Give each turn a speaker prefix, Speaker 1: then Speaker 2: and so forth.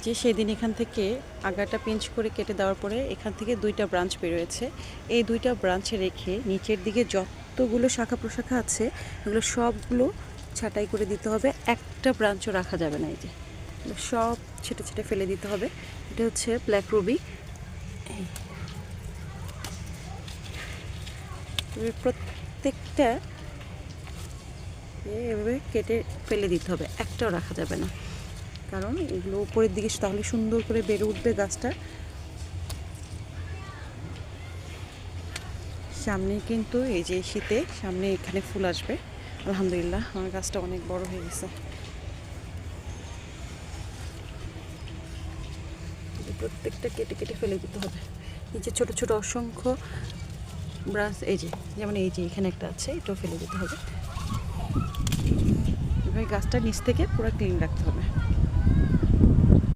Speaker 1: যে সেদিন এখান থেকে আগাটা পিঞ্চ করে কেটে দেওয়ার পরে এখান থেকে 2টা ব্রাঞ্চ বেরোয়েছে। এই 2টা ব্রাঞ্চে রেখে নিচের দিকে যতগুলো শাখা প্রশাখা আছে এগুলো সবগুলো ছাঁটাই করে দিতে হবে, একটা ব্রাঞ্চও রাখা যাবে না। এই যে সব ছেটে ছেটে ফেলে দিতে হবে। এটা হচ্ছে ব্ল্যাক রুবি। প্রত্যেকটা এভাবে কেটে ফেলে দিতে হবে, একটাও রাখা যাবে না, কারণ এগুলো উপরের দিকে তাহলে সুন্দর করে বেড়ে উঠবে গাছটা। সামনে কিন্তু এই যে শীতে সামনে এখানে ফুল আসবে আলহামদুলিল্লাহ। আমার গাছটা অনেক বড় হয়ে গেছে। প্রত্যেকটা কেটে কেটে ফেলে দিতে হবে। এই যে ছোট ছোট অসংখ্য ব্রাঞ্চ, এই যে যেমন এই যে এখানে একটা আছে, এটাও ফেলে দিতে হবে। এবার গাছটা নিচ থেকে পুরো ক্লিন রাখতে হবে।